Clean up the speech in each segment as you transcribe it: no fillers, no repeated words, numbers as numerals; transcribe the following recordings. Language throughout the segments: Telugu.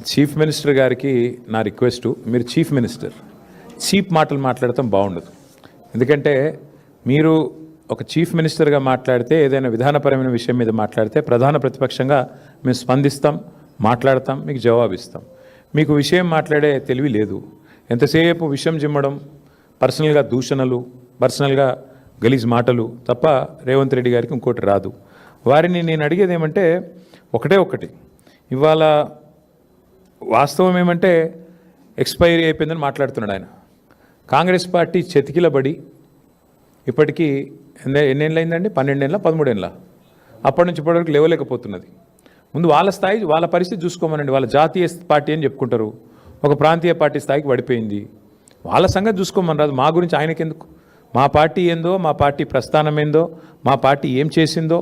చీఫ్ మినిస్టర్ గారికి నా రిక్వెస్ట్, మీరు చీఫ్ మినిస్టర్ చీప్ మాటలు మాట్లాడటం బాగుండదు. ఎందుకంటే మీరు ఒక చీఫ్ మినిస్టర్గా మాట్లాడితే, ఏదైనా విధానపరమైన విషయం మీద మాట్లాడితే ప్రధాన ప్రతిపక్షంగా మేము స్పందిస్తాం, మాట్లాడతాం, మీకు జవాబిస్తాం. మీకు విషయం మాట్లాడే తెలివి లేదు. ఎంతసేపు విషయం జిమ్మడం, పర్సనల్గా దూషణలు, పర్సనల్గా గలీజ్ మాటలు తప్ప రేవంత్ రెడ్డి గారికి ఇంకోటి రాదు. వారిని నేను అడిగేది ఏమంటే ఒకటి, ఇవాళ వాస్తవం ఏమంటే ఎక్స్పైరీ అయిపోయిందని మాట్లాడుతున్నాడు ఆయన. కాంగ్రెస్ పార్టీ చెతికిలబడి ఇప్పటికీ ఎన్నేళ్ళు అయిందండి? 12 ఏళ్ళ 13 ఏళ్ళ అప్పటి నుంచి ఇప్పటివరకు లేవలేకపోతున్నది. ముందు వాళ్ళ స్థాయి, వాళ్ళ పరిస్థితి చూసుకోమనండి. వాళ్ళ జాతీయ పార్టీ అని చెప్పుకుంటారు, ఒక ప్రాంతీయ పార్టీ స్థాయికి పడిపోయింది. వాళ్ళ సంగతి చూసుకోమని రాదు. మా గురించి ఆయనకెందుకు? మా పార్టీ ఏందో, మా పార్టీ ప్రస్థానం ఏందో, మా పార్టీ ఏం చేసిందో,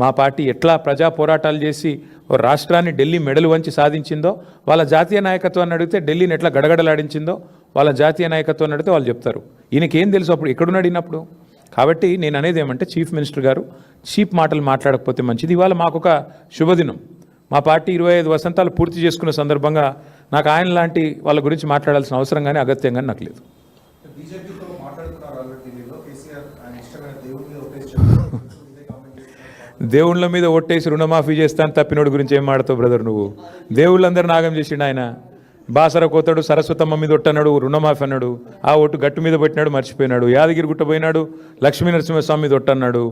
మా పార్టీ ఎట్లా ప్రజా పోరాటాలు చేసి ఓ రాష్ట్రాన్ని ఢిల్లీ మెడలు వంచి సాధించిందో, వాళ్ళ జాతీయ నాయకత్వాన్ని అడిగితే ఢిల్లీని ఎట్లా గడగడలాడించిందో వాళ్ళ జాతీయ నాయకత్వాన్ని అడిగితే వాళ్ళు చెప్తారు. ఈయనకేం తెలుసు అప్పుడు ఎక్కడున్నాడు ఈయనప్పుడు? కాబట్టి నేను అనేది ఏమంటే చీఫ్ మినిస్టర్ గారు చీప్ మాటలు మాట్లాడకపోతే మంచిది. ఇవాళ మాకు ఒక శుభదినం. మా పార్టీ 25 వసంతాలు పూర్తి చేసుకున్న సందర్భంగా నాకు ఆయన లాంటి వాళ్ళ గురించి మాట్లాడాల్సిన అవసరం కానీ అగత్యం కానీ నాకు లేదు. దేవుళ్ళ మీద ఒట్టేసి రుణమాఫీ చేస్తాను తప్పినోడు గురించి ఏం మాడతావు బ్రదర్ నువ్వు? దేవుళ్ళందరూ నాగం చేసిండు ఆయన. బాసర కోతాడు, సరస్వతమ్మ మీద ఒట్టన్నాడు, రుణమాఫీ అన్నాడు, ఆ ఒట్టు గట్టు మీద పెట్టినాడు, మర్చిపోయినాడు. యాదగిరి గుట్ట పోయినాడు, లక్ష్మీ నరసింహస్వామి మీద ఒట్టన్నాడు,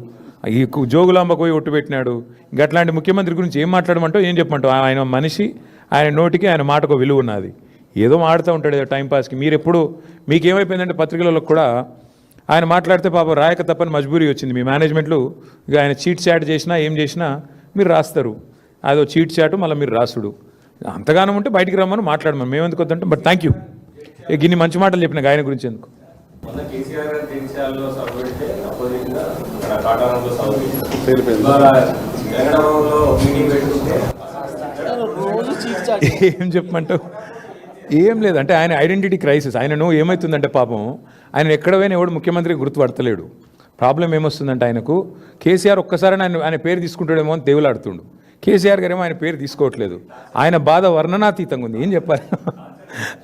ఈ జోగులాంబకు పోయి ఒట్టు పెట్టినాడు. గట్లాంటి ముఖ్యమంత్రి గురించి ఏం మాట్లాడమంటావు, ఏం చెప్పమంటావు? ఆయన మనిషి, ఆయన నోటికి ఆయన మాటకు విలువ ఉన్నది. ఏదో మాడుతూ ఉంటాడు ఏదో టైంపాస్కి. మీరు ఎప్పుడు మీకేమైపోయిందంటే పత్రికలలో కూడా ఆయన మాట్లాడితే పాపం రాయక తప్పని మజ్బూరీ వచ్చింది. మీ మేనేజ్మెంట్లు ఇక ఆయన చీట్ చాట్ చేసినా ఏం చేసినా మీరు రాస్తారు. అదో చీట్ చాటు మళ్ళీ మీరు రాసుడు. అంతగానం ఉంటే బయటికి రమ్మని మాట్లాడమని మేము ఎందుకు వద్దంటాం. But thank you. ఇన్ని మంచి మాటలు చెప్పిన ఆయన గురించి ఎందుకు. ఏం చెప్పమంటావు? ఏం లేదంటే ఆయన ఐడెంటిటీ క్రైసిస్. ఆయనను ఏమవుతుందంటే పాపం ఆయన ఎక్కడ పోయినా ఎవడు ముఖ్యమంత్రి గుర్తుపడతలేడు. ప్రాబ్లం ఏమొస్తుందంటే ఆయనకు కేసీఆర్ ఒక్కసారి ఆయన పేరు తీసుకుంటాడేమో అని దేవులాడుతుండు. కేసీఆర్ గారేమో ఆయన పేరు తీసుకోవట్లేదు. ఆయన బాధ వర్ణనాతీతంగా ఉంది. ఏం చెప్పాలి?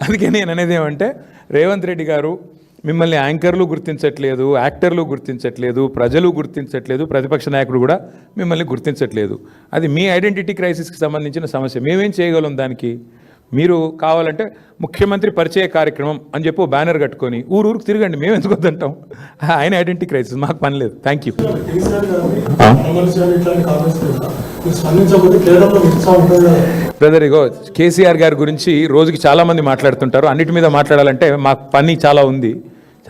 అందుకే నేను అనేది ఏమంటే రేవంత్ రెడ్డి గారు మిమ్మల్ని యాంకర్లు గుర్తించట్లేదు, యాక్టర్లు గుర్తించట్లేదు, ప్రజలు గుర్తించట్లేదు, ప్రతిపక్ష నాయకుడు కూడా మిమ్మల్ని గుర్తించట్లేదు. అది మీ ఐడెంటిటీ క్రైసిస్కి సంబంధించిన సమస్య. మేమేం చేయగలం దానికి? మీరు కావాలంటే ముఖ్యమంత్రి పరిచయ కార్యక్రమం అని చెప్పి బ్యానర్ కట్టుకొని ఊరికి తిరగండి, మేము ఎందుకు వద్దంటాం. ఆయన ఐడెంటిటీ క్రైసిస్, మాకు పని లేదు. Thank you. బ్రదర్, ఇగో కేసీఆర్ గారి గురించి రోజుకి చాలామంది మాట్లాడుతుంటారు. అన్నిటి మీద మాట్లాడాలంటే మాకు పని చాలా ఉంది.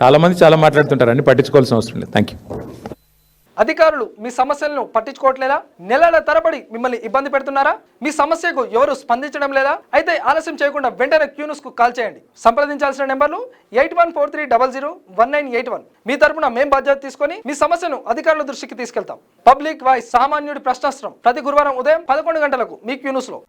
చాలామంది చాలా మాట్లాడుతుంటారు, అన్ని పట్టించుకోవాల్సిన అవసరం లేదు. Thank you. అధికారులు మీ సమస్యలను పట్టించుకోవట్లేదా? నెలల తరబడి మిమ్మల్ని ఇబ్బంది పెడుతున్నారా? మీ సమస్యకు ఎవరు స్పందించడం లేదా? అయితే ఆలస్యం చేయకుండా వెంటనే క్యూన్యూస్ కు కాల్ చేయండి. సంప్రదించాల్సిన నెంబర్లు 8143001981. మీ తరపున మేం బాధ్యత తీసుకొని మీ సమస్యను అధికారుల దృష్టికి తీసుకెళ్తాం. పబ్లిక్ వాయిస్, సామాన్యుడి ప్రశ్నాస్త్రం, ప్రతి గురువారం ఉదయం 11 గంటలకు మీ క్యూన్యూస్ లో.